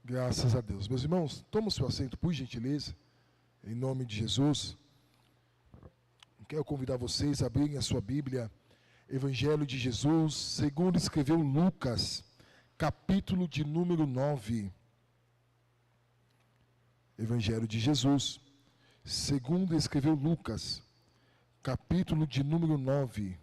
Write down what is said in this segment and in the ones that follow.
Graças a Deus. Meus irmãos, toma o seu assento, por gentileza, em nome de Jesus. Quero convidar vocês a abrirem a sua Bíblia, Evangelho de Jesus, segundo escreveu Lucas, capítulo de número 9. Evangelho de Jesus, segundo escreveu Lucas, capítulo de número 9.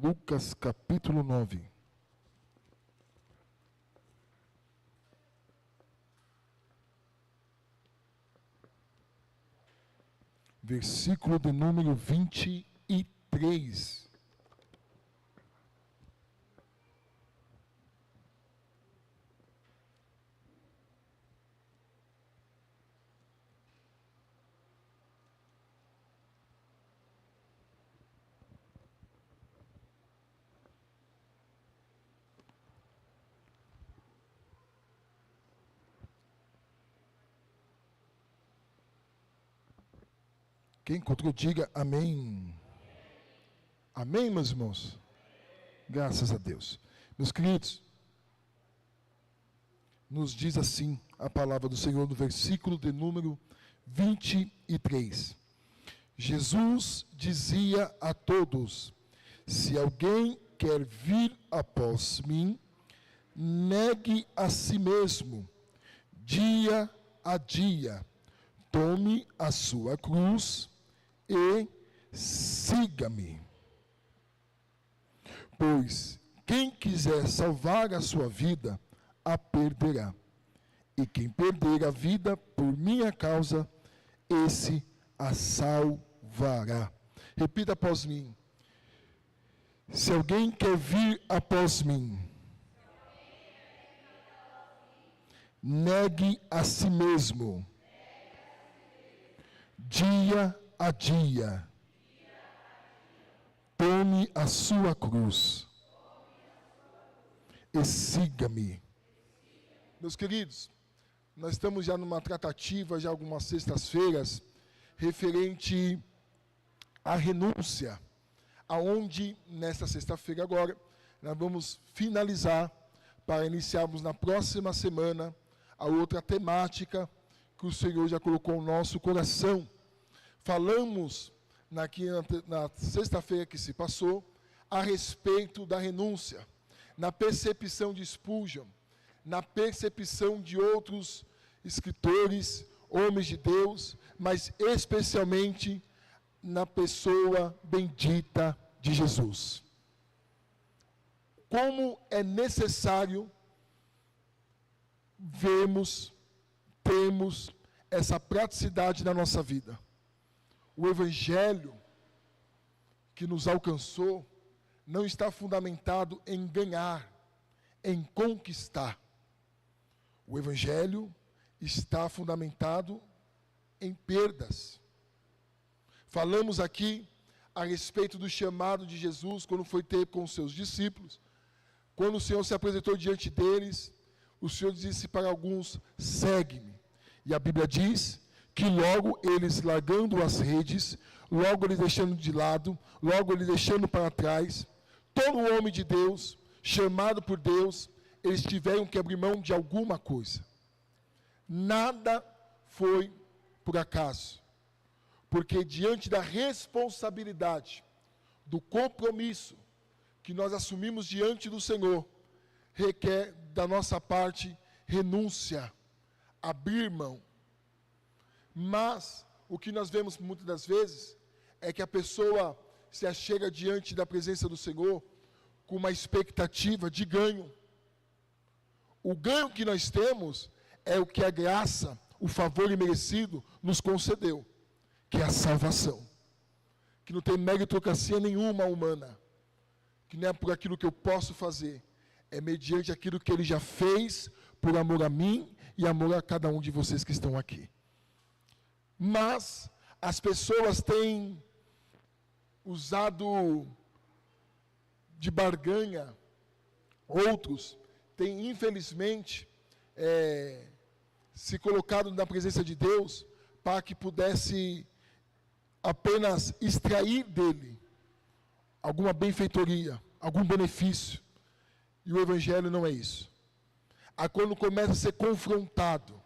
Lucas capítulo 9. Versículo de número 23. Quem encontrou, diga amém. Amém, meus irmãos? Graças a Deus. Meus queridos, nos diz assim a palavra do Senhor no versículo de número 23. Jesus dizia a todos: se alguém quer vir após mim, negue a si mesmo, dia a dia, tome a sua cruz e siga-me. Pois quem quiser salvar a sua vida, a perderá. E quem perder a vida por minha causa, esse a salvará. Repita após mim. Se alguém quer vir após mim, negue a si mesmo, dia a dia, tome a sua cruz e siga-me. Meus queridos, nós estamos já numa tratativa, já algumas sextas-feiras, referente à renúncia, aonde, nesta sexta-feira agora, nós vamos finalizar, para iniciarmos na próxima semana, a outra temática que o Senhor já colocou no nosso coração. Falamos na sexta-feira que se passou a respeito da renúncia, na percepção de Spurgeon, na percepção de outros escritores, homens de Deus, mas especialmente na pessoa bendita de Jesus. Como é necessário termos essa praticidade na nossa vida. O Evangelho que nos alcançou não está fundamentado em ganhar, em conquistar. O Evangelho está fundamentado em perdas. Falamos aqui a respeito do chamado de Jesus quando foi ter com os seus discípulos. Quando o Senhor se apresentou diante deles, o Senhor disse para alguns: segue-me. E a Bíblia diz que logo eles, largando as redes, logo eles deixando de lado, logo eles deixando para trás, todo homem de Deus, chamado por Deus, eles tiveram que abrir mão de alguma coisa. Nada foi por acaso, porque diante da responsabilidade, do compromisso que nós assumimos diante do Senhor, requer da nossa parte renúncia, abrir mão. Mas o que nós vemos muitas das vezes é que a pessoa se achega diante da presença do Senhor com uma expectativa de ganho. O ganho que nós temos é o que a graça, o favor imerecido nos concedeu, que é a salvação, que não tem meritocracia nenhuma humana, que não é por aquilo que eu posso fazer, é mediante aquilo que Ele já fez por amor a mim e amor a cada um de vocês que estão aqui. Mas as pessoas têm usado de barganha Outros têm, infelizmente, se colocado na presença de Deus para que pudesse apenas extrair dele alguma benfeitoria, algum benefício. E o Evangelho não é isso. Aí quando começa a ser confrontado,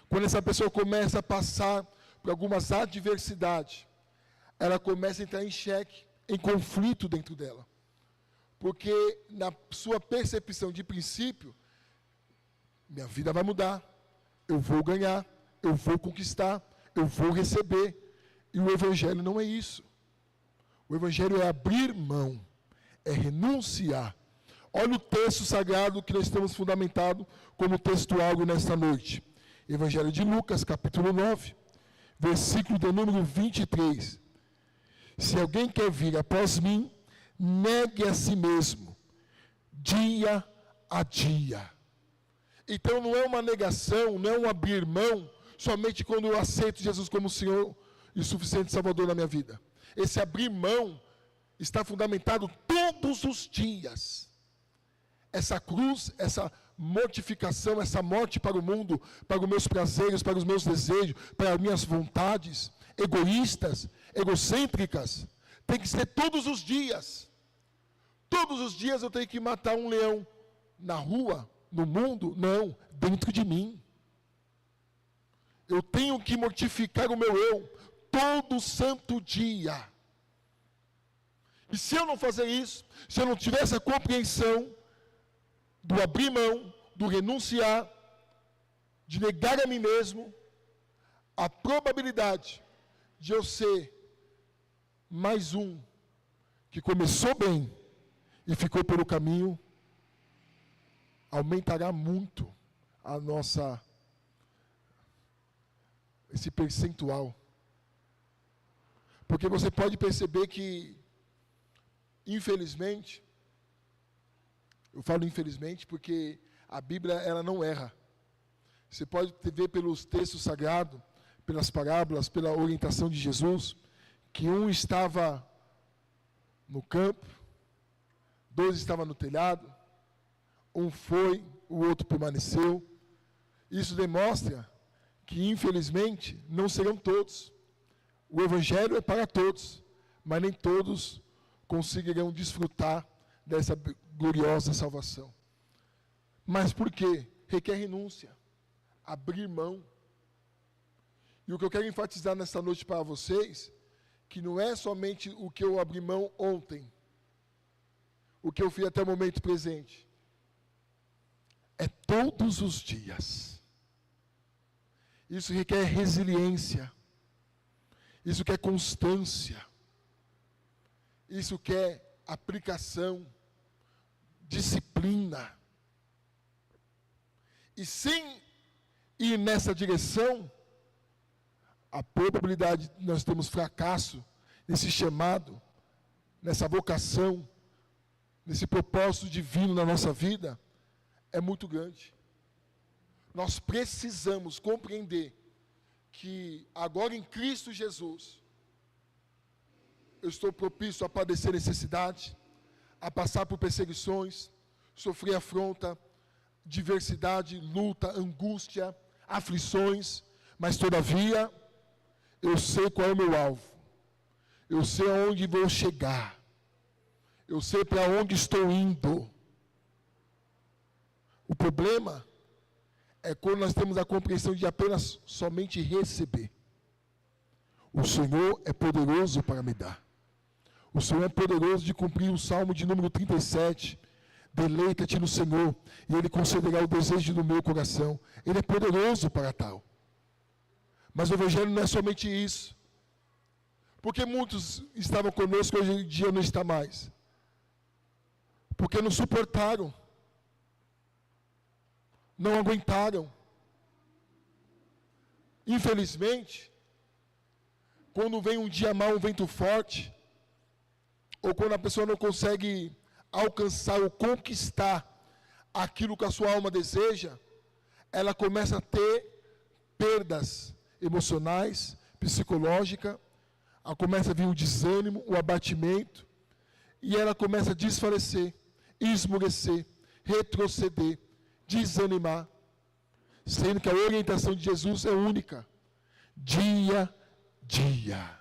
quando essa pessoa começa a passar por algumas adversidades, ela começa a entrar em xeque, em conflito dentro dela. Porque na sua percepção de princípio, minha vida vai mudar, eu vou ganhar, eu vou conquistar, eu vou receber. E o Evangelho não é isso. O Evangelho é abrir mão, é renunciar. Olha o texto sagrado que nós estamos fundamentado como textual nesta noite. Evangelho de Lucas, capítulo 9, versículo de número 23. Se alguém quer vir após mim, negue a si mesmo, dia a dia. Então não é uma negação, não é um abrir mão, somente quando eu aceito Jesus como Senhor e suficiente Salvador na minha vida. Esse abrir mão está fundamentado todos os dias. Essa cruz, essa mortificação, essa morte para o mundo, para os meus prazeres, para os meus desejos, para as minhas vontades, egoístas, egocêntricas, tem que ser todos os dias. Todos os dias eu tenho que matar um leão na rua, no mundo? Não, dentro de mim. Eu tenho que mortificar o meu eu todo santo dia. E se eu não fazer isso, se eu não tiver essa compreensão do abrir mão, do renunciar, de negar a mim mesmo, a probabilidade de eu ser mais um que começou bem e ficou pelo caminho, aumentará muito a nossa, esse percentual. Porque você pode perceber que, infelizmente, eu falo infelizmente porque a Bíblia ela não erra. Você pode ver pelos textos sagrados, pelas parábolas, pela orientação de Jesus, que um estava no campo, dois estavam no telhado, um foi, o outro permaneceu. Isso demonstra que, infelizmente, não serão todos. O Evangelho é para todos, mas nem todos conseguirão desfrutar dessa gloriosa salvação. Mas por quê? Requer renúncia, abrir mão. E o que eu quero enfatizar nesta noite para vocês, que não é somente o que eu abri mão ontem, o que eu fiz até o momento presente, é todos os dias. Isso requer resiliência, isso quer constância, isso quer aplicação, disciplina. E sem ir nessa direção, a probabilidade de nós termos fracasso nesse chamado, nessa vocação, nesse propósito divino na nossa vida, é muito grande. Nós precisamos compreender que agora em Cristo Jesus, eu estou propício a padecer necessidade, a passar por perseguições, sofrer afronta, diversidade, luta, angústia, aflições, mas todavia, eu sei qual é o meu alvo, eu sei aonde vou chegar, eu sei para onde estou indo. O problema é quando nós temos a compreensão de apenas somente receber. O Senhor é poderoso para me dar. O Senhor é poderoso de cumprir o Salmo de número 37. Deleita-te no Senhor, e Ele concederá o desejo do meu coração. Ele é poderoso para tal. Mas o Evangelho não é somente isso. Porque muitos estavam conosco, hoje em dia não está mais. Porque não suportaram. Não aguentaram. Infelizmente, quando vem um dia mau, um vento forte, ou quando a pessoa não consegue alcançar ou conquistar aquilo que a sua alma deseja, ela começa a ter perdas emocionais, psicológicas, ela começa a vir o desânimo, o abatimento, e ela começa a desfalecer, esmorecer, retroceder, desanimar, sendo que a orientação de Jesus é única. Dia a dia.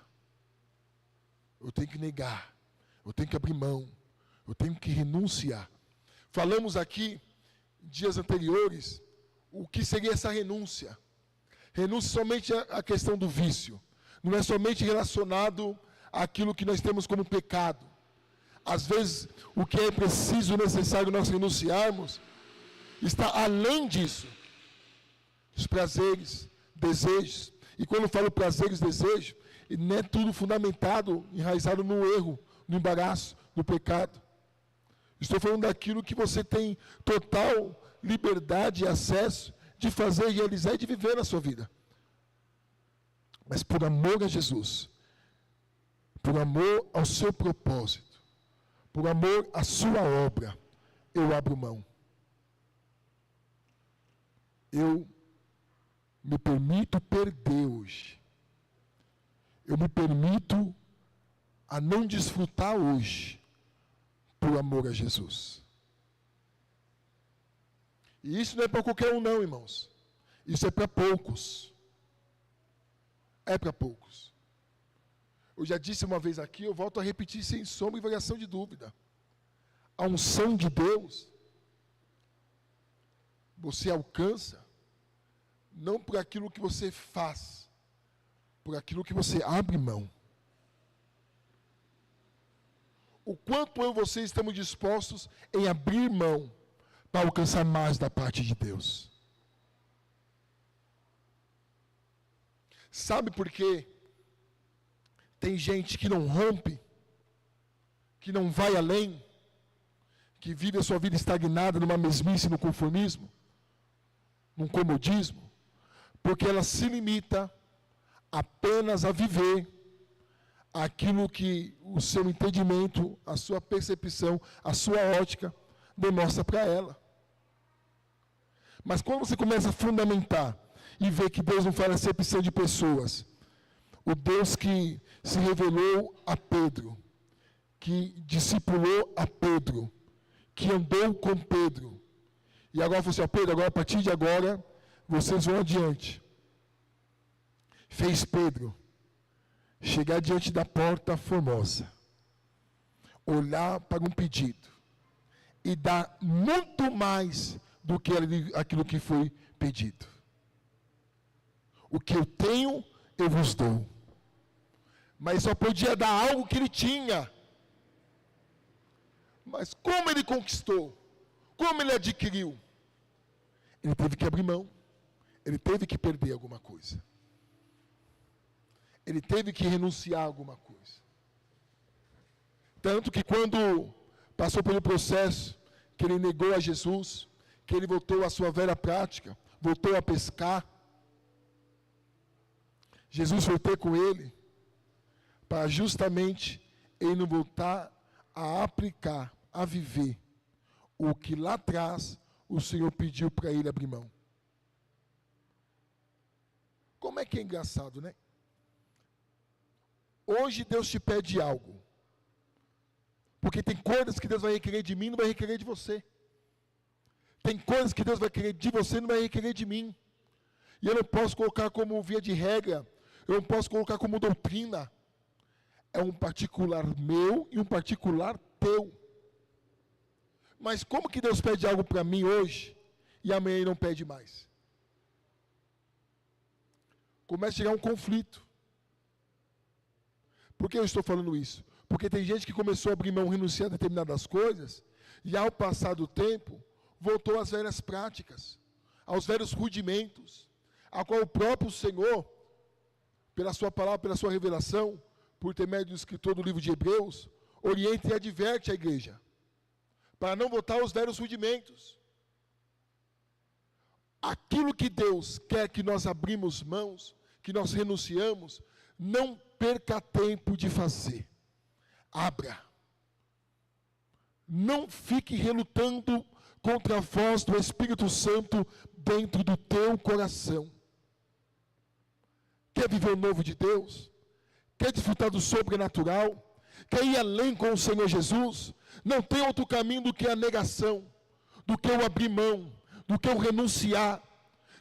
Eu tenho que negar, eu tenho que abrir mão, eu tenho que renunciar. Falamos aqui, dias anteriores, o que seria essa renúncia. Renúncia somente à questão do vício. Não é somente relacionado àquilo que nós temos como pecado. Às vezes, o que é preciso, necessário nós renunciarmos, está além disso. Os prazeres, desejos. E quando eu falo prazeres, desejos, não é tudo fundamentado, enraizado no erro, no embaraço, no pecado. Estou falando daquilo que você tem total liberdade e acesso de fazer, realizar e de viver na sua vida. Mas por amor a Jesus, por amor ao seu propósito, por amor à sua obra, eu abro mão. Eu me permito perder hoje. Eu me permito a não desfrutar hoje, por amor a Jesus. E isso não é para qualquer um não, irmãos. Isso é para poucos. É para poucos. Eu já disse uma vez aqui, eu volto a repetir sem sombra e variação de dúvida. A unção de Deus, você alcança, não por aquilo que você faz, por aquilo que você abre mão. O quanto eu e você estamos dispostos em abrir mão para alcançar mais da parte de Deus. Sabe por quê? Tem gente que não rompe, que não vai além, que vive a sua vida estagnada numa mesmice, no conformismo, num comodismo, porque ela se limita apenas a viver aquilo que o seu entendimento, a sua percepção, a sua ótica demonstra para ela. Mas quando você começa a fundamentar e ver que Deus não faz acepção de pessoas, o Deus que se revelou a Pedro, que discipulou a Pedro, que andou com Pedro, e agora falou assim, ó, Pedro, agora, a partir de agora, vocês vão adiante. Fez Pedro chegar diante da porta formosa, olhar para um pedido, e dar muito mais do que aquilo que foi pedido. O que eu tenho, eu vos dou. Mas só podia dar algo que ele tinha. Mas como ele conquistou? Como ele adquiriu? Ele teve que abrir mão. Ele teve que perder alguma coisa. Ele teve que renunciar a alguma coisa. Tanto que quando passou pelo processo, que ele negou a Jesus, que ele voltou à sua velha prática, voltou a pescar, Jesus foi ter com ele, para justamente ele não voltar a aplicar, a viver, o que lá atrás o Senhor pediu para ele abrir mão. Como é que é engraçado, né? Hoje Deus te pede algo, porque tem coisas que Deus vai requerer de mim e não vai requerer de você. Tem coisas que Deus vai querer de você e não vai requerer de mim. E eu não posso colocar como via de regra, eu não posso colocar como doutrina. É um particular meu e um particular teu. Mas como que Deus pede algo para mim hoje e amanhã ele não pede mais? Começa a chegar um conflito. Por que eu estou falando isso? Porque tem gente que começou a abrir mão, renunciar a determinadas coisas, e ao passar do tempo, voltou às velhas práticas, aos velhos rudimentos, a qual o próprio Senhor, pela sua palavra, pela sua revelação, por intermédio do escritor do livro de Hebreus, orienta e adverte a igreja, para não voltar aos velhos rudimentos. Aquilo que Deus quer que nós abrimos mãos, que nós renunciamos, não perca tempo de fazer. Abra. Não fique relutando contra a voz do Espírito Santo dentro do teu coração. Quer viver o novo de Deus? Quer desfrutar do sobrenatural? Quer ir além com o Senhor Jesus? Não tem outro caminho do que a negação, do que eu abrir mão, do que eu renunciar.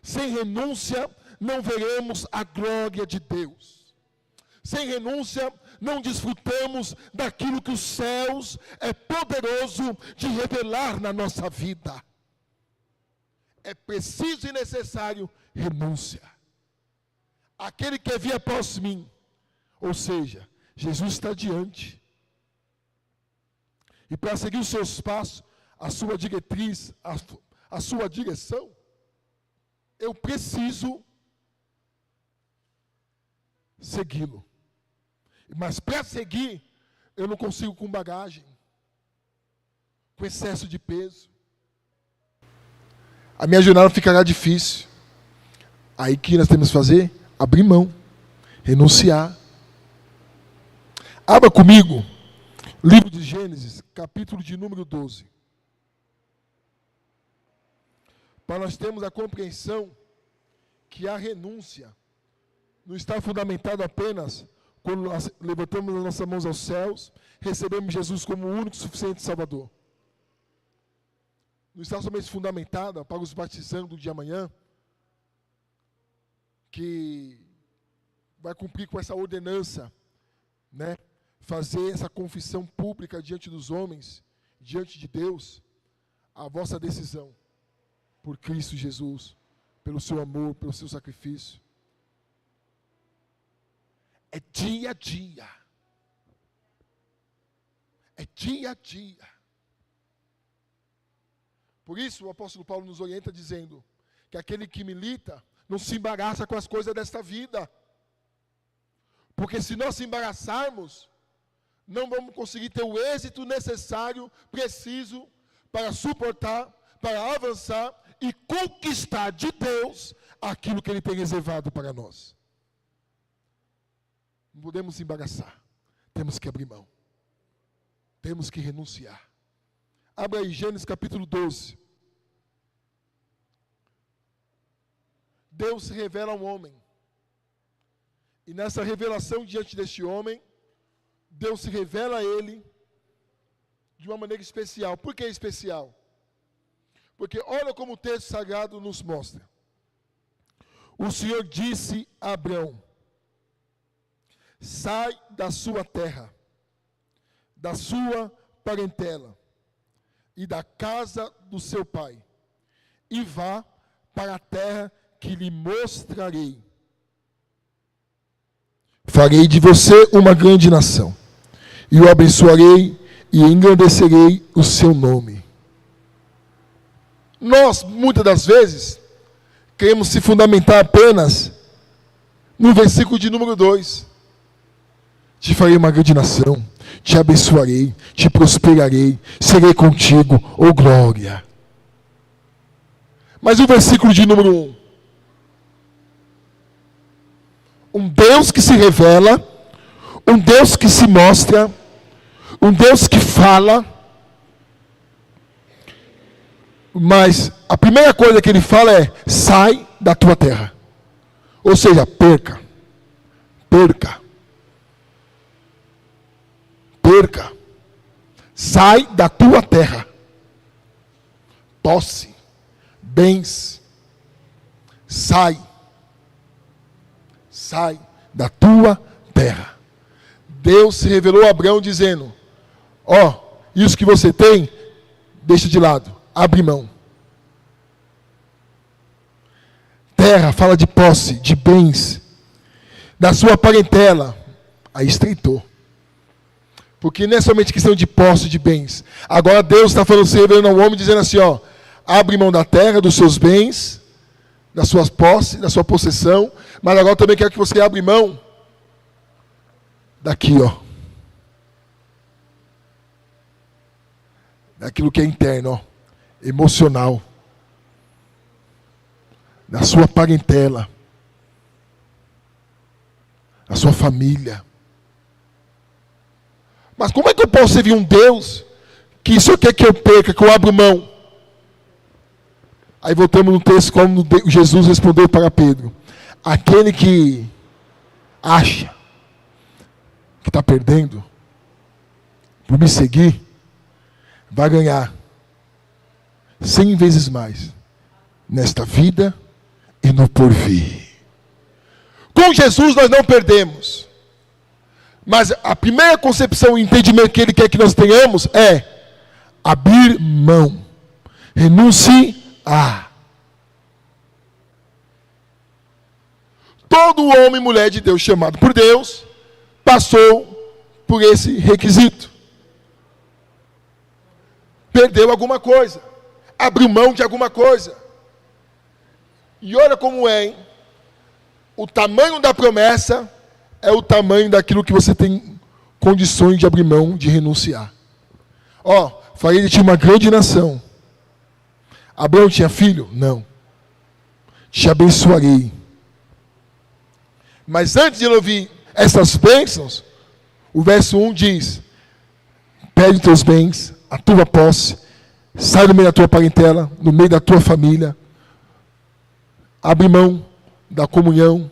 Sem renúncia, não veremos a glória de Deus. Sem renúncia, não desfrutamos daquilo que os céus é poderoso de revelar na nossa vida. É preciso e necessário renúncia. Aquele que vir após mim, ou seja, Jesus está diante. E para seguir os seus passos, a sua diretriz, a sua direção, eu preciso segui-lo. Mas para seguir, eu não consigo com bagagem, com excesso de peso. A minha jornada ficará difícil. Aí que nós temos que fazer? Abrir mão, renunciar. Abra comigo, livro de Gênesis, capítulo de número 12. Para nós termos a compreensão que a renúncia não está fundamentada apenas quando nós levantamos as nossas mãos aos céus, recebemos Jesus como o único e suficiente Salvador. Não está somente fundamentada para os batizandos de amanhã, que vai cumprir com essa ordenança, né? Fazer essa confissão pública diante dos homens, diante de Deus, a vossa decisão, por Cristo Jesus, pelo seu amor, pelo seu sacrifício. É dia a dia. É dia a dia. Por isso o apóstolo Paulo nos orienta dizendo que aquele que milita não se embaraça com as coisas desta vida. Porque se nós se embaraçarmos, não vamos conseguir ter o êxito necessário, preciso, para suportar, para avançar e conquistar de Deus aquilo que Ele tem reservado para nós. Não podemos se embaraçar, temos que abrir mão, temos que renunciar. Abra aí Gênesis capítulo 12. Deus se revela a um homem. E nessa revelação diante deste homem, Deus se revela a ele de uma maneira especial. Por que especial? Porque olha como o texto sagrado nos mostra. O Senhor disse a Abrão: sai da sua terra, da sua parentela e da casa do seu pai, e vá para a terra que lhe mostrarei. Farei de você uma grande nação, e o abençoarei e engrandecerei o seu nome. Nós, muitas das vezes, queremos se fundamentar apenas no versículo de número 2. Te farei uma grande nação, te abençoarei, te prosperarei, serei contigo, oh glória. Mas o versículo de número 1. Um Deus que se revela, um Deus que se mostra, um Deus que fala. Mas a primeira coisa que ele fala é: sai da tua terra. Ou seja, perca. Sai da tua terra. Posse, bens. Sai da tua terra. Deus se revelou a Abraão dizendo: ó, isso que você tem, deixa de lado, abre mão. Terra fala de posse, de bens, da sua parentela. Aí estreitou. Porque não é somente questão de posse, de bens. Agora Deus está falando, se revelando ao homem, dizendo assim, ó, abre mão da terra, dos seus bens, das suas posses, da sua possessão, mas agora também quero que você abra mão daqui, ó. Daquilo que é interno, ó, emocional. Da sua parentela. Da sua família. Mas como é que eu posso servir um Deus que só quer que eu perca, que eu abra mão? Aí voltamos no texto como Jesus respondeu para Pedro: aquele que acha que está perdendo por me seguir, vai ganhar 100 vezes mais, nesta vida e no porvir. Com Jesus nós não perdemos. Mas a primeira concepção e entendimento que Ele quer que nós tenhamos é abrir mão, renunciar. Todo homem e mulher de Deus chamado por Deus passou por esse requisito. Perdeu alguma coisa, abriu mão de alguma coisa. E olha como é, hein? O tamanho da promessa é o tamanho daquilo que você tem condições de abrir mão, de renunciar. Farei de ti uma grande nação. Abraão tinha filho? Não. Te abençoarei. Mas antes de ele ouvir essas bênçãos, o verso 1 diz: pede teus bens, a tua posse, sai do meio da tua parentela, no meio da tua família, abre mão da comunhão,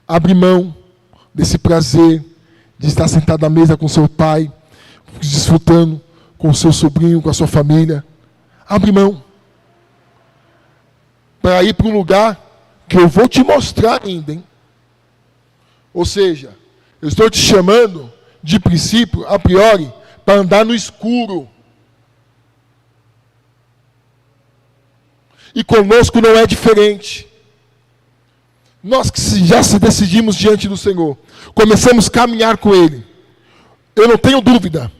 abre mão desse prazer de estar sentado à mesa com seu pai, desfrutando com o seu sobrinho, com a sua família. Abre mão. Para ir para um lugar que eu vou te mostrar ainda, hein? Ou seja, eu estou te chamando, de princípio, a priori, para andar no escuro. E conosco não é diferente. Nós que já se decidimos diante do Senhor, começamos a caminhar com Ele. Eu não tenho dúvida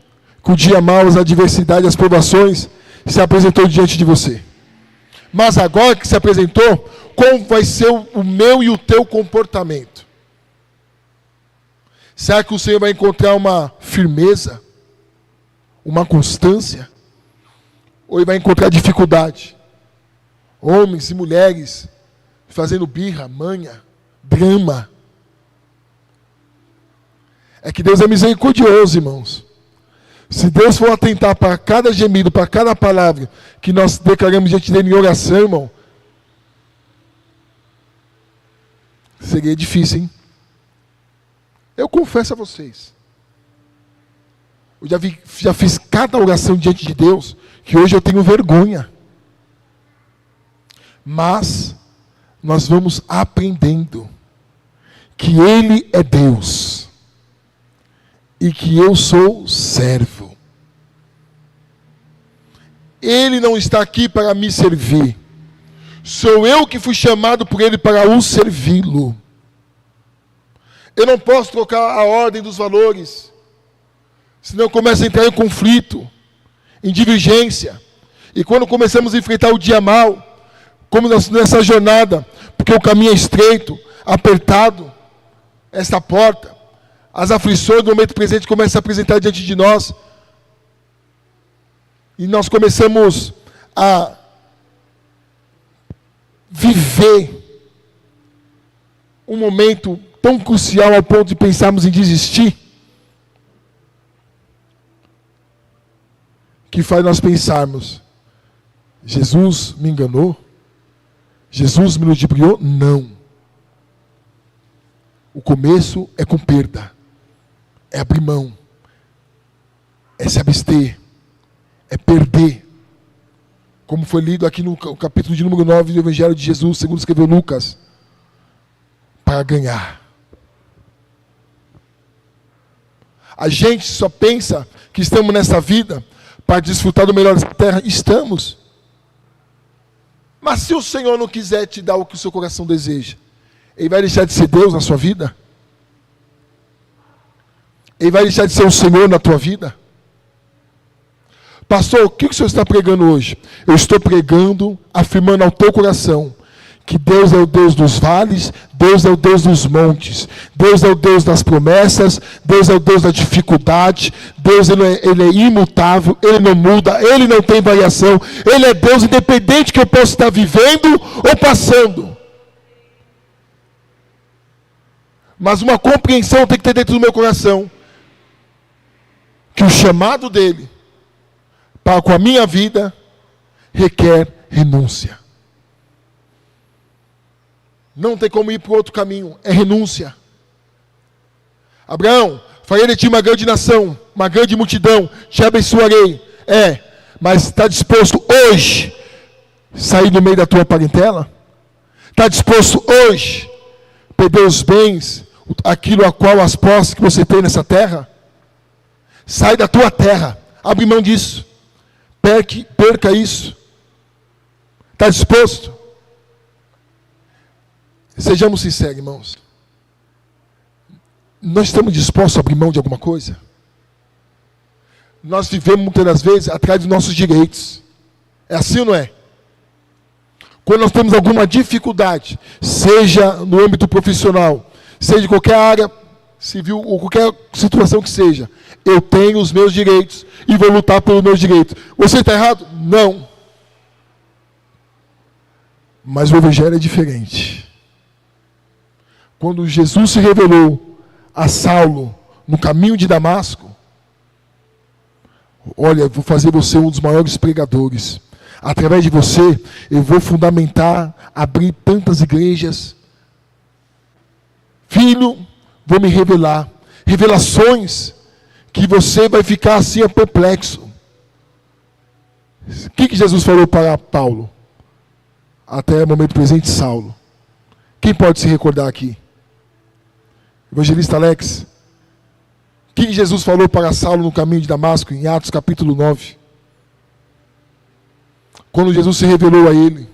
que o dia mau, as adversidades, as provações se apresentou diante de você. Mas agora que se apresentou, como vai ser o meu e o teu comportamento? Será que o Senhor vai encontrar uma firmeza, uma constância? Ou ele vai encontrar dificuldade? Homens e mulheres fazendo birra, manha, drama. É que Deus é misericordioso, irmãos. Se Deus for atentar para cada gemido, para cada palavra que nós declaramos diante dele em oração, irmão, seria difícil, hein? Eu confesso a vocês, eu já fiz cada oração diante de Deus, que hoje eu tenho vergonha. Mas nós vamos aprendendo que Ele é Deus e que eu sou servo. Ele não está aqui para me servir. Sou eu que fui chamado por Ele para o servi-lo. Eu não posso trocar a ordem dos valores, senão eu começo a entrar em conflito, em divergência. E quando começamos a enfrentar o dia mau, como nessa jornada, porque o caminho é estreito, apertado, esta porta, as aflições do momento presente começam a apresentar diante de nós, e nós começamos a viver um momento tão crucial ao ponto de pensarmos em desistir, que faz nós pensarmos: Jesus me enganou? Jesus me ludibriou? Não. O começo é com perda, é abrir mão, é se abster, é perder. Como foi lido aqui no capítulo de número 9 do Evangelho de Jesus, segundo escreveu Lucas, para ganhar. A gente só pensa que estamos nessa vida para desfrutar do melhor dessa terra. Estamos. Mas se o Senhor não quiser te dar o que o seu coração deseja, Ele vai deixar de ser Deus na sua vida? Ele vai deixar de ser o Senhor na tua vida? Pastor, o que o Senhor está pregando hoje? Eu estou pregando, afirmando ao teu coração que Deus é o Deus dos vales, Deus é o Deus dos montes, Deus é o Deus das promessas, Deus é o Deus da dificuldade, Deus ele é imutável, Ele não muda, Ele não tem variação, Ele é Deus independente que eu possa estar vivendo ou passando. Mas uma compreensão tem que ter dentro do meu coração, que o chamado dEle, para com a minha vida, requer renúncia. Não tem como ir para outro caminho, é renúncia. Abraão, farei de ti uma grande nação, uma grande multidão, te abençoarei. Mas está disposto hoje, sair do meio da tua parentela? Está disposto hoje a perder os bens, aquilo a qual as posses que você tem nessa terra? Sai da tua terra, abre mão disso, perca isso. Está disposto? Sejamos sinceros, irmãos. Nós estamos dispostos a abrir mão de alguma coisa? Nós vivemos muitas das vezes atrás dos nossos direitos. É assim ou não é? Quando nós temos alguma dificuldade, seja no âmbito profissional, seja em qualquer área civil ou qualquer situação que seja, eu tenho os meus direitos e vou lutar pelos meus direitos. Você está errado? Não. Mas o Evangelho é diferente. Quando Jesus se revelou a Saulo no caminho de Damasco, olha, vou fazer você um dos maiores pregadores. Através de você, eu vou fundamentar, abrir tantas igrejas. Filho, vou me revelar. Revelações que você vai ficar assim perplexo. O que Jesus falou para Paulo? Até o momento presente, Saulo. Quem pode se recordar aqui? Evangelista Alex. O que Jesus falou para Saulo no caminho de Damasco, em Atos capítulo 9? Quando Jesus se revelou a ele.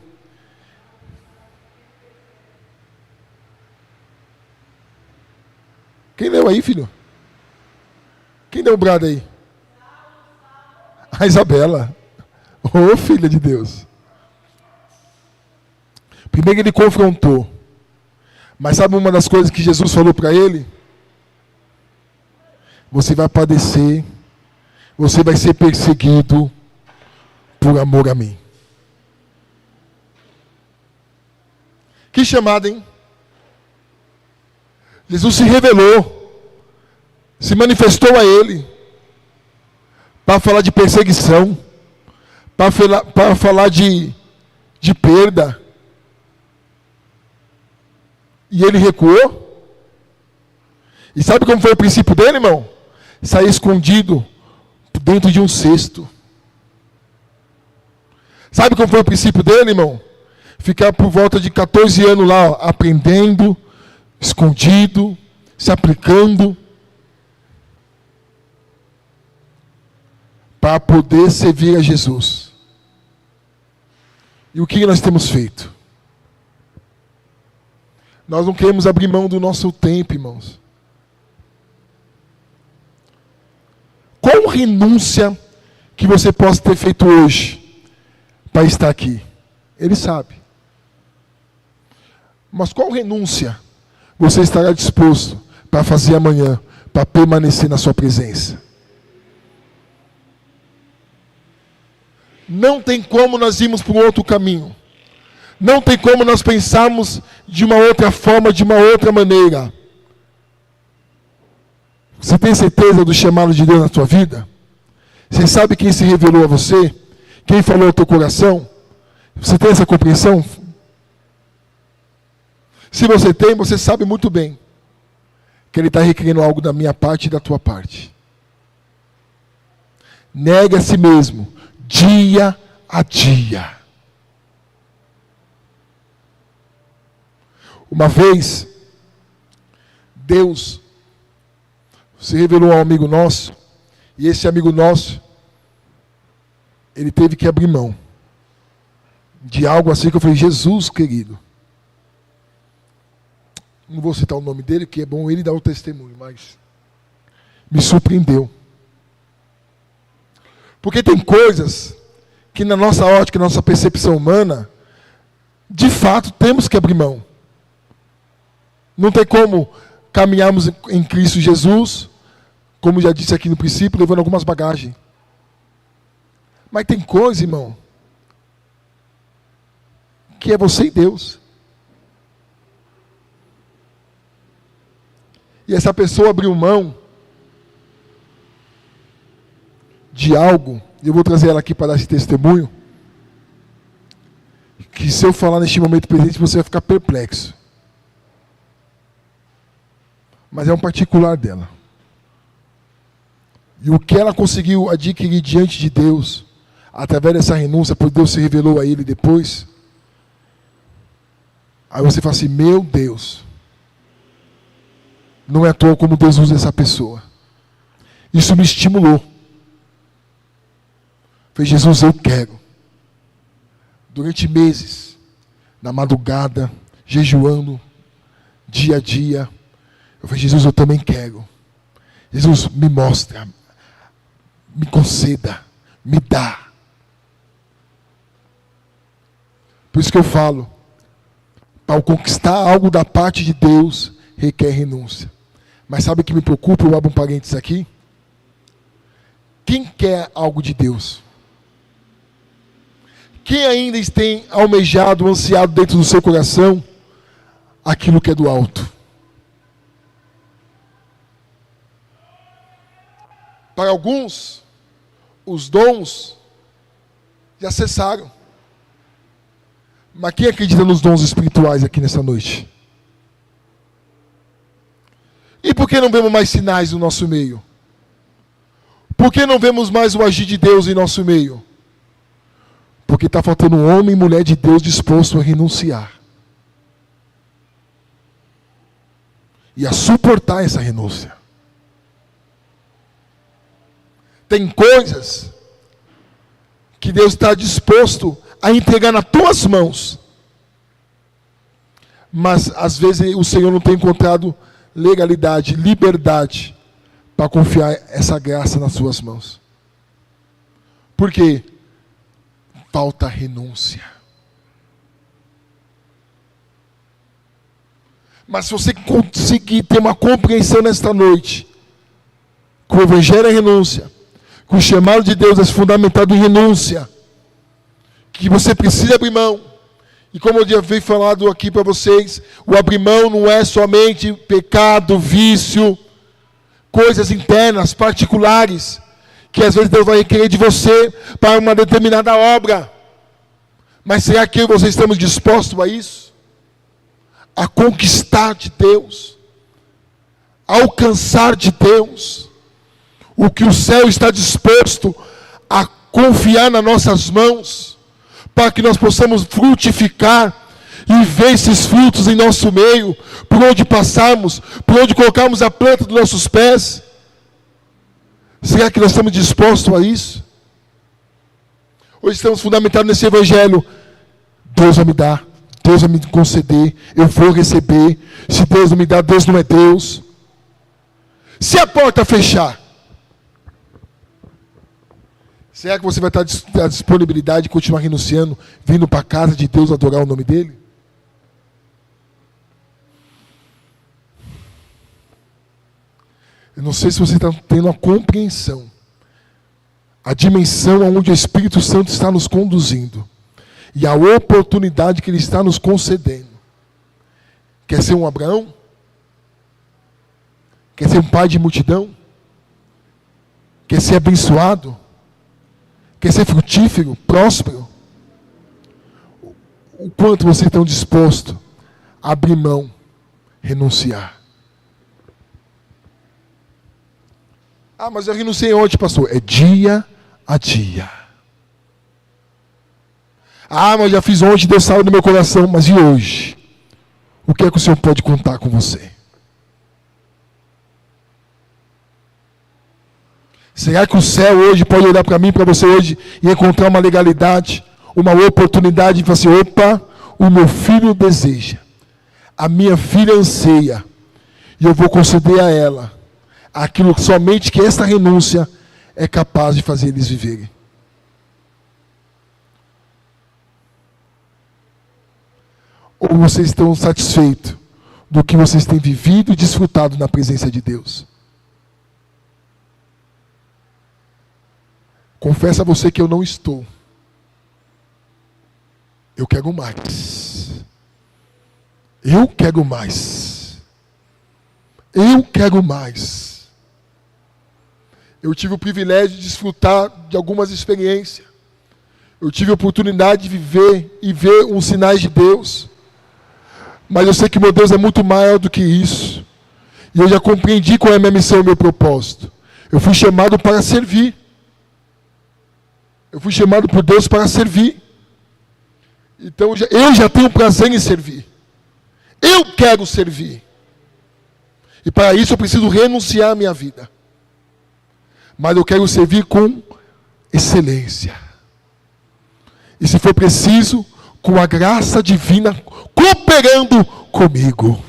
Quem leu aí, filho? Quem deu o brado aí? A Isabela. Ô, filha de Deus. Primeiro ele confrontou. Mas sabe uma das coisas que Jesus falou para ele? Você vai padecer. Você vai ser perseguido por amor a mim. Que chamada, hein? Jesus se revelou, se manifestou a ele, para falar de perseguição, para falar de perda. E ele recuou. E sabe como foi o princípio dele, irmão? Sair escondido dentro de um cesto. Sabe como foi o princípio dele, irmão? Ficar por volta de 14 anos lá, ó, aprendendo, escondido, se aplicando, para poder servir a Jesus. E o que nós temos feito? Nós não queremos abrir mão do nosso tempo, irmãos. Qual renúncia que você possa ter feito hoje para estar aqui? Ele sabe. Mas qual renúncia você estará disposto para fazer amanhã, para permanecer na sua presença? Não tem como nós irmos para um outro caminho. Não tem como nós pensarmos de uma outra forma, de uma outra maneira. Você tem certeza do chamado de Deus na sua vida? Você sabe quem se revelou a você? Quem falou ao teu coração? Você tem essa compreensão? Se você tem, você sabe muito bem que Ele está requerendo algo da minha parte e da tua parte. Negue a si mesmo, dia a dia. Uma vez, Deus se revelou a um amigo nosso, e esse amigo nosso, ele teve que abrir mão de algo assim que eu falei, Jesus querido. Não vou citar o nome dele, que é bom ele dar o testemunho, mas me surpreendeu. Porque tem coisas que na nossa ótica, na nossa percepção humana, de fato temos que abrir mão. Não tem como caminharmos em Cristo Jesus, como já disse aqui no princípio, levando algumas bagagens. Mas tem coisa, irmão, que é você e Deus. E essa pessoa abriu mão de algo, e eu vou trazer ela aqui para dar esse testemunho, que se eu falar neste momento presente, você vai ficar perplexo. Mas é um particular dela. E o que ela conseguiu adquirir diante de Deus, através dessa renúncia, pois Deus se revelou a ele depois. Aí você fala assim, meu Deus, não é à toa como Deus usa essa pessoa. Isso me estimulou. Falei, Jesus, eu quero. Durante meses, na madrugada, jejuando, dia a dia, eu falei, Jesus, eu também quero. Jesus, me mostra, me conceda, me dá. Por isso que eu falo, para conquistar algo da parte de Deus, requer renúncia. Mas sabe o que me preocupa? Eu abro um parênteses aqui. Quem quer algo de Deus? Quem ainda tem almejado, ansiado dentro do seu coração, aquilo que é do alto? Para alguns, os dons já cessaram. Mas quem acredita nos dons espirituais aqui nessa noite? E por que não vemos mais sinais no nosso meio? Por que não vemos mais o agir de Deus em nosso meio? Porque está faltando um homem e mulher de Deus disposto a renunciar. E a suportar essa renúncia. Tem coisas que Deus está disposto a entregar nas tuas mãos. Mas às vezes o Senhor não tem encontrado legalidade, liberdade para confiar essa graça nas suas mãos. Por quê? Falta renúncia. Mas se você conseguir ter uma compreensão nesta noite, que o Evangelho é renúncia, que o chamado de Deus é fundamentado em renúncia, que você precisa abrir mão. E como eu já venho falado aqui para vocês, o abrir mão não é somente pecado, vício, coisas internas, particulares, que às vezes Deus vai requerer de você para uma determinada obra. Mas será que vocês estamos dispostos a isso? A conquistar de Deus, a alcançar de Deus, o que o céu está disposto a confiar nas nossas mãos, para que nós possamos frutificar e ver esses frutos em nosso meio, por onde passarmos, por onde colocarmos a planta dos nossos pés. Será que nós estamos dispostos a isso? Ou estamos fundamentados nesse Evangelho? Deus vai me dar, Deus vai me conceder, eu vou receber. Se Deus não me dá, Deus não é Deus. Se a porta fechar, será que você vai estar à disponibilidade de continuar renunciando, vindo para a casa de Deus adorar o nome dEle? Eu não sei se você está tendo a compreensão, a dimensão aonde o Espírito Santo está nos conduzindo, e a oportunidade que Ele está nos concedendo. Quer ser um Abraão? Quer ser um pai de multidão? Quer ser abençoado? Quer ser frutífero, próspero? O quanto você está disposto a abrir mão, renunciar? Ah, mas eu renunciei ontem, pastor. É dia a dia. Ah, mas eu já fiz ontem, Deus saiu do meu coração. Mas e hoje? O que é que o Senhor pode contar com você? Será que o céu hoje pode olhar para mim, para você hoje, e encontrar uma legalidade, uma oportunidade, e falar assim, opa, o meu filho deseja, a minha filha anseia, e eu vou conceder a ela aquilo somente que esta renúncia é capaz de fazer eles viverem. Ou vocês estão satisfeitos do que vocês têm vivido e desfrutado na presença de Deus? Confesso a você que eu não estou. Eu quero mais. Eu quero mais. Eu quero mais. Eu tive o privilégio de desfrutar de algumas experiências. Eu tive a oportunidade de viver e ver os sinais de Deus. Mas eu sei que meu Deus é muito maior do que isso. E eu já compreendi qual é a minha missão e o meu propósito. Eu fui chamado para servir. Eu fui chamado por Deus para servir. Então eu já tenho prazer em servir. Eu quero servir. E para isso eu preciso renunciar à minha vida. Mas eu quero servir com excelência. E se for preciso, com a graça divina cooperando comigo.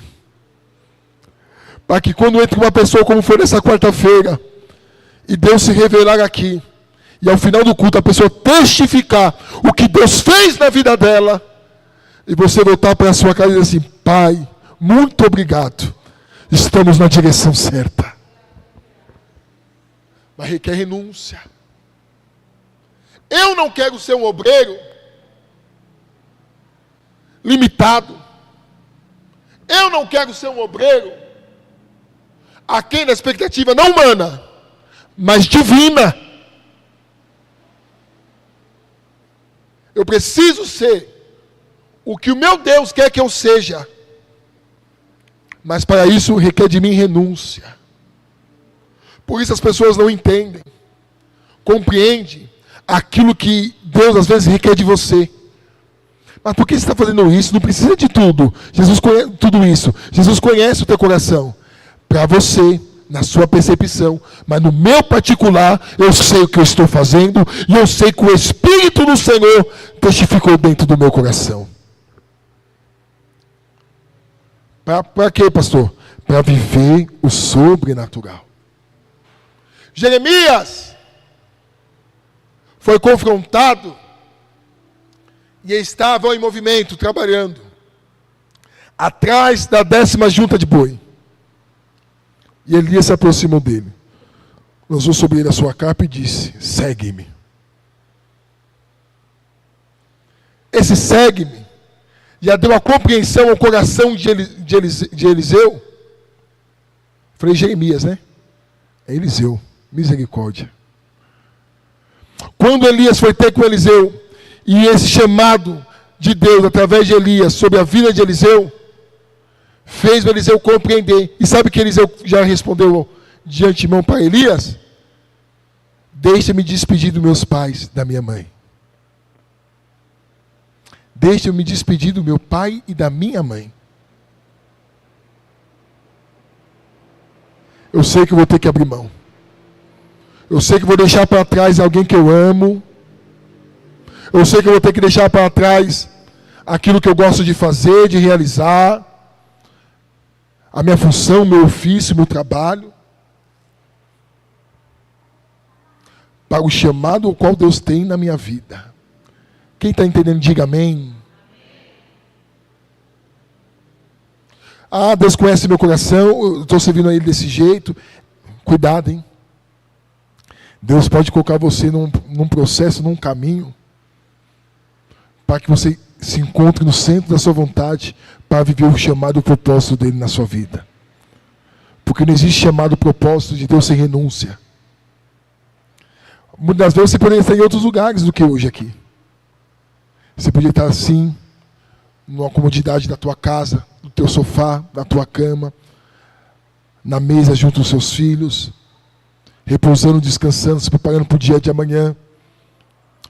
Para que quando entre uma pessoa, como foi nessa quarta-feira, e Deus se revelar aqui, e ao final do culto a pessoa testificar o que Deus fez na vida dela, e você voltar para a sua casa e dizer assim: Pai, muito obrigado, estamos na direção certa. Mas requer renúncia. Eu não quero ser um obreiro limitado. Eu não quero ser um obreiro aquém da expectativa não humana, mas divina. Eu preciso ser o que o meu Deus quer que eu seja. Mas para isso requer de mim renúncia. Por isso as pessoas não entendem, compreendem aquilo que Deus às vezes requer de você. Mas por que você está fazendo isso? Não precisa de tudo. Jesus conhece tudo isso. Jesus conhece o teu coração. Para você, na sua percepção, mas no meu particular, eu sei o que eu estou fazendo e eu sei que o Espírito do Senhor testificou dentro do meu coração. Para quê, pastor? Para viver o sobrenatural. Jeremias foi confrontado e estava em movimento, trabalhando, atrás da 10ª junta de boi. E Elias se aproximou dele, lançou sobre ele a sua capa e disse: segue-me. Esse segue-me já deu a compreensão ao coração de Eliseu. Falei Jeremias, né? É Eliseu, misericórdia. Quando Elias foi ter com Eliseu, e esse chamado de Deus através de Elias sobre a vida de Eliseu, fez o Eliseu compreender. E sabe que Eliseu já respondeu de antemão para Elias? Deixa-me despedir dos meus pais, da minha mãe. Deixa-me despedir do meu pai e da minha mãe. Eu sei que eu vou ter que abrir mão. Eu sei que vou deixar para trás alguém que eu amo. Eu sei que eu vou ter que deixar para trás aquilo que eu gosto de fazer, de realizar. A minha função, meu ofício, meu trabalho. Para o chamado ao qual Deus tem na minha vida. Quem está entendendo, diga amém. Ah, Deus conhece meu coração, eu estou servindo a Ele desse jeito. Cuidado, hein? Deus pode colocar você num processo, num caminho, para que você se encontre no centro da sua vontade, para viver o chamado e o propósito dele na sua vida. Porque não existe chamado propósito de Deus sem renúncia. Muitas vezes você poderia estar em outros lugares do que hoje aqui. Você podia estar assim, numa comodidade da tua casa, do teu sofá, na tua cama, na mesa junto aos seus filhos, repousando, descansando, se preparando para o dia de amanhã.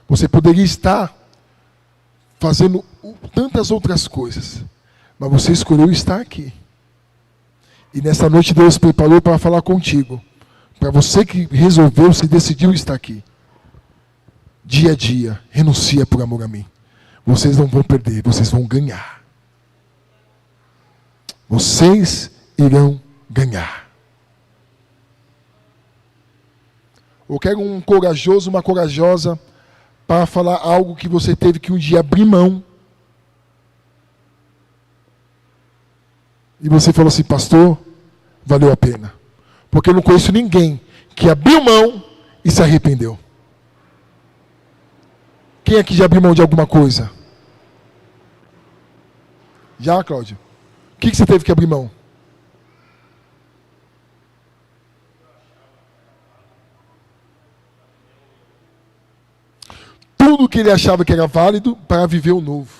Você poderia estar fazendo tantas outras coisas, mas você escolheu estar aqui. E nessa noite Deus preparou para falar contigo, para você que resolveu, se decidiu estar aqui. Dia a dia, renuncia por amor a mim. Vocês não vão perder, vocês vão ganhar. Vocês irão ganhar. Eu quero um corajoso, uma corajosa, para falar algo que você teve que um dia abrir mão. E você falou assim: pastor, valeu a pena. Porque eu não conheço ninguém que abriu mão e se arrependeu. Quem aqui já abriu mão de alguma coisa? Já, Cláudio? O que você teve que abrir mão? Tudo que ele achava que era válido para viver o novo.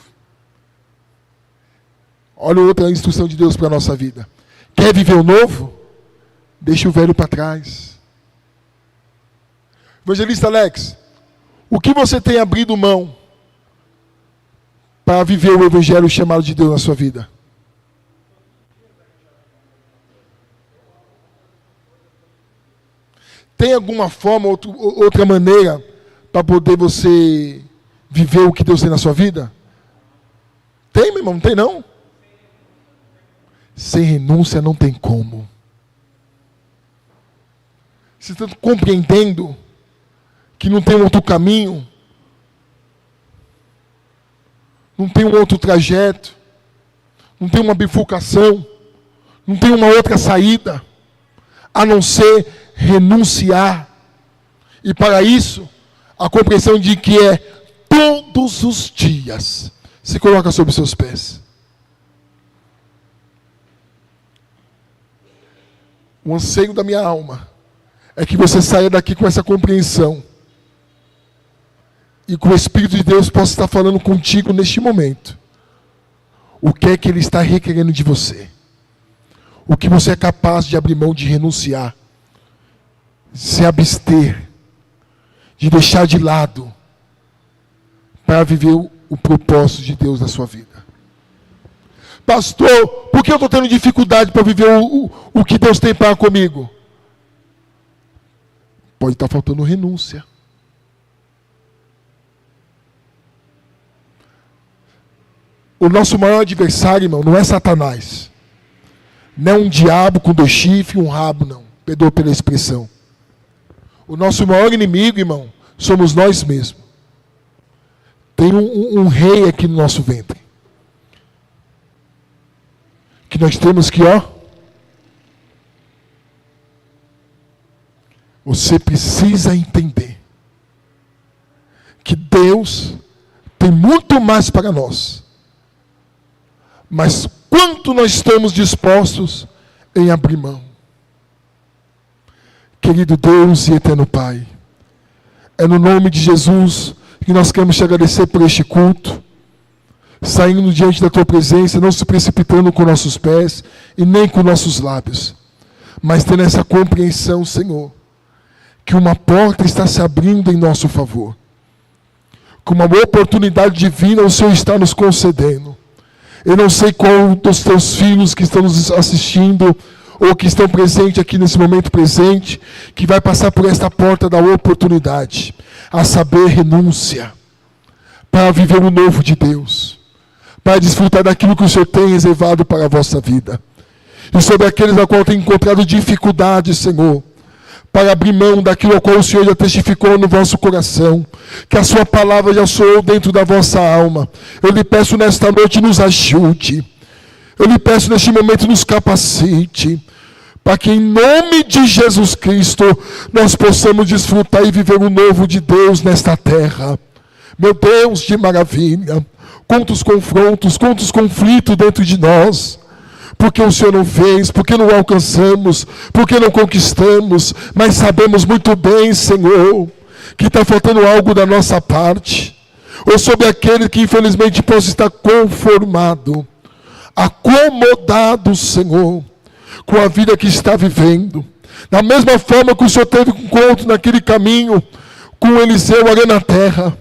Olha outra instrução de Deus para a nossa vida. Quer viver o novo? Deixa o velho para trás. Evangelista Alex, O que você tem abrido mão para viver o evangelho chamado de Deus na sua vida? Tem alguma forma, outra maneira para poder você viver o que Deus tem na sua vida? Tem, meu irmão? Não tem, não? Sem renúncia não tem como. Vocês estão compreendendo que não tem um outro caminho? Não tem um outro trajeto? Não tem uma bifurcação? Não tem uma outra saída? A não ser renunciar. E para isso, a compreensão de que é todos os dias. Se coloca sobre os seus pés. O anseio da minha alma é que você saia daqui com essa compreensão. E que o Espírito de Deus possa estar falando contigo neste momento. O que é que Ele está requerendo de você? O que você é capaz de abrir mão de renunciar? Se abster, de deixar de lado, para viver o propósito de Deus na sua vida. Pastor, por que eu estou tendo dificuldade para viver o que Deus tem para comigo? Pode estar faltando renúncia. O nosso maior adversário, irmão, não é Satanás. Não é um diabo com 2 chifres e um rabo, não. Perdoa pela expressão. O nosso maior inimigo, irmão, somos nós mesmos. Tem um rei aqui no nosso ventre. Que nós temos que, você precisa entender que Deus tem muito mais para nós. Mas quanto nós estamos dispostos em abrir mão? Querido Deus e eterno Pai, é no nome de Jesus que nós queremos te agradecer por este culto, saindo diante da tua presença, não se precipitando com nossos pés e nem com nossos lábios, mas tendo essa compreensão, Senhor, que uma porta está se abrindo em nosso favor, que uma oportunidade divina o Senhor está nos concedendo. Eu não sei qual dos teus filhos que estão nos assistindo, ou que estão presentes aqui nesse momento presente, que vai passar por esta porta da oportunidade, a saber, renúncia, para viver o novo de Deus, para desfrutar daquilo que o Senhor tem reservado para a vossa vida. E sobre aqueles a qual tem encontrado dificuldade, Senhor, para abrir mão daquilo ao qual o Senhor já testificou no vosso coração, que a sua palavra já soou dentro da vossa alma. Eu lhe peço nesta noite, nos ajude. Eu lhe peço neste momento, nos capacite, para que em nome de Jesus Cristo, nós possamos desfrutar e viver o novo de Deus nesta terra. Meu Deus de maravilha, quantos confrontos, quantos conflitos dentro de nós, porque o Senhor não fez, porque não alcançamos, porque não conquistamos, mas sabemos muito bem, Senhor, que está faltando algo da nossa parte, ou sobre aquele que infelizmente possa estar conformado, acomodado, Senhor, com a vida que está vivendo. Da mesma forma que o Senhor teve encontro naquele caminho com Eliseu ali na terra,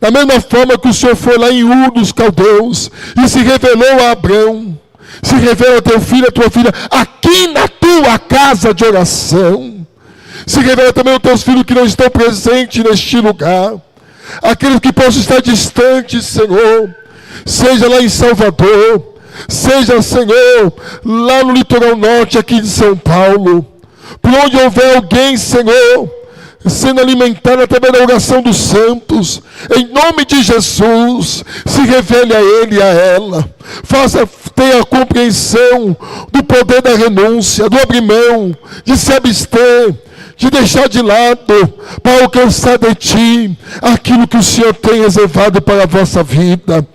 da mesma forma que o Senhor foi lá em Ur dos Caldeus e se revelou a Abrão, se revela a teu filho, a tua filha, aqui na tua casa de oração. Se revela também aos teus filhos que não estão presentes neste lugar, aqueles que possam estar distantes, Senhor, seja lá em Salvador, seja, Senhor, lá no litoral norte aqui de São Paulo, por onde houver alguém, Senhor, sendo alimentado através da oração dos santos, em nome de Jesus, se revele a ele e a ela, tenha a compreensão do poder da renúncia, do abrir mão, de se abster, de deixar de lado, para alcançar de ti aquilo que o Senhor tem reservado para a vossa vida.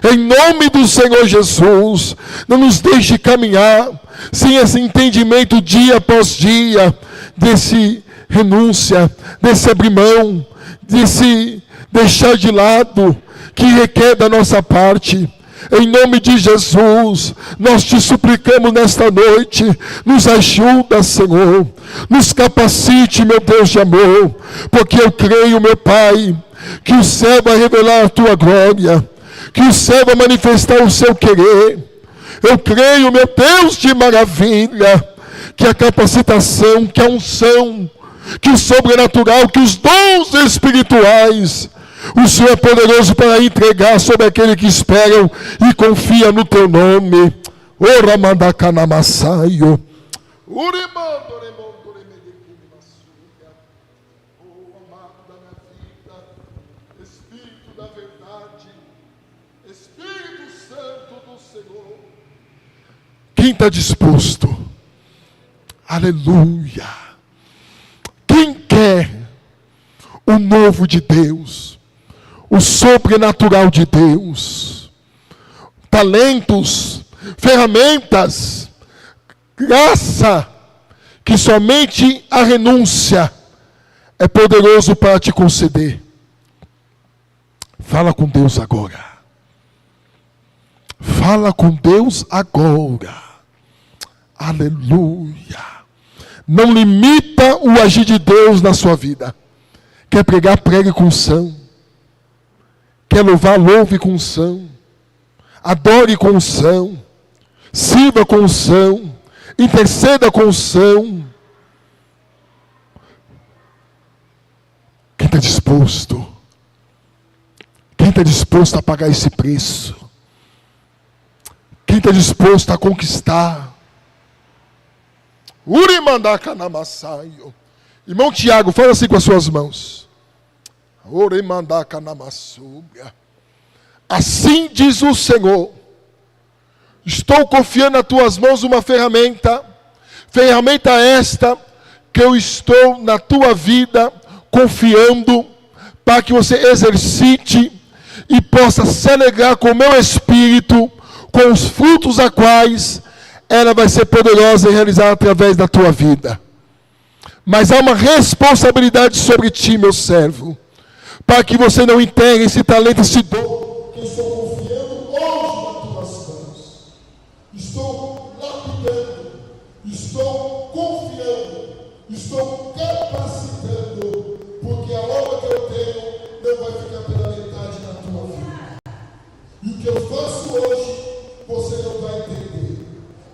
Em nome do Senhor Jesus, não nos deixe caminhar sem esse entendimento dia após dia, desse renúncia, desse abrir mão, desse deixar de lado, que requer da nossa parte Em nome de Jesus, nós te suplicamos nesta noite, nos ajuda, Senhor, nos capacite, meu Deus de amor, porque eu creio, meu Pai, que o céu vai revelar a tua glória, que o céu vai manifestar o seu querer. Eu creio, meu Deus de maravilha, que a capacitação, que a unção, que o sobrenatural, que os dons espirituais, o Senhor é poderoso para entregar sobre aquele que esperam e confia no teu nome. Ora mandacanamasaio. Espírito da verdade, Espírito Santo do Senhor. Quem está disposto? Aleluia. Quem quer o novo de Deus, o sobrenatural de Deus, talentos, ferramentas, graça, que somente a renúncia é poderoso para te conceder. Fala com Deus agora. Fala com Deus agora. Aleluia. Não limita o agir de Deus na sua vida. Quer pregar, pregue com unção. Quer louvar, louve com unção. Adore com unção. Sirva com unção. Interceda com unção. Quem está disposto? Quem está disposto a pagar esse preço? Quem está disposto a conquistar? Urimandacanamasaio. Irmão Tiago, fala assim com as suas mãos. Urimandacanamassubia. Assim diz o Senhor: estou confiando nas tuas mãos uma ferramenta esta que eu estou na tua vida confiando para que você exercite e possa se alegrar com o meu espírito, com os frutos a quais ela vai ser poderosa e realizada através da tua vida. Mas há uma responsabilidade sobre ti, meu servo, para que você não enterre esse talento, esse dom que eu estou confiando hoje nas tuas mãos. Estou lapidando, estou confiando, estou capacitando, porque a obra que eu tenho não vai ficar pela metade na tua vida. E o que eu faço hoje, você não vai entender.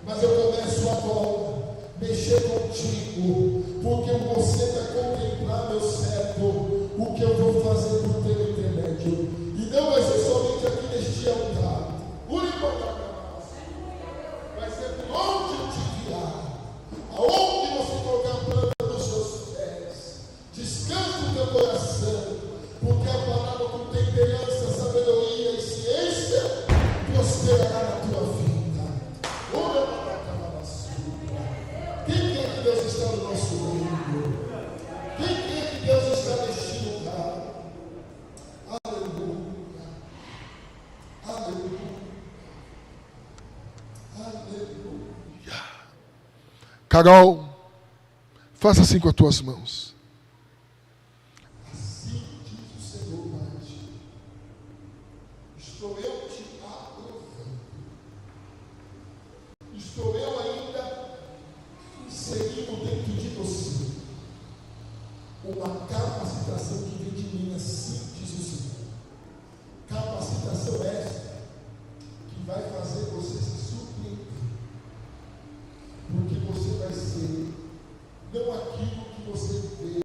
Mas eu começo agora a mexer contigo, porque você vai contemplar, meu servo, o que eu vou fazer por teu intermédio. E não vai ser somente aqui neste altar. Vai ser por onde eu te guiar. Aonde você colocar a planta dos seus pés. Descansa o teu coração, porque a palavra contém esperança, sabedoria e ciência prosperará na tua vida. Quem quer que Deus está no nosso meio? Quem quer que Deus está neste lugar? Aleluia. Aleluia. Aleluia. Carol, faça assim com as tuas mãos. Assim diz o Senhor Pai. Estou eu te aprovando. Estou eu ainda inserindo dentro de você uma capacitação que vem de mim, assim diz o Senhor. Capacitação essa que vai fazer você se surpreender, porque você vai ser não aquilo que você vê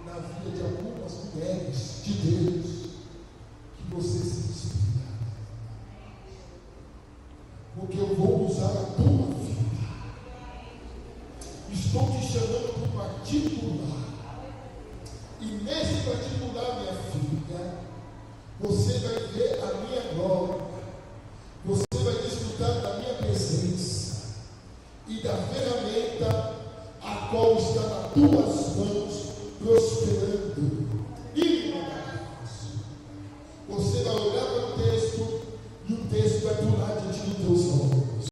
na vida de algumas mulheres de Deus, que você se inspira, porque eu vou usar a tua vida. Estou te chamando para o particular. E nesse particular, minha filha, você vai ver a minha glória. Você vai desfrutar da minha presença e da ferramenta a qual está nas tuas mãos, prosperando. E você vai olhar para o texto e o texto vai pular de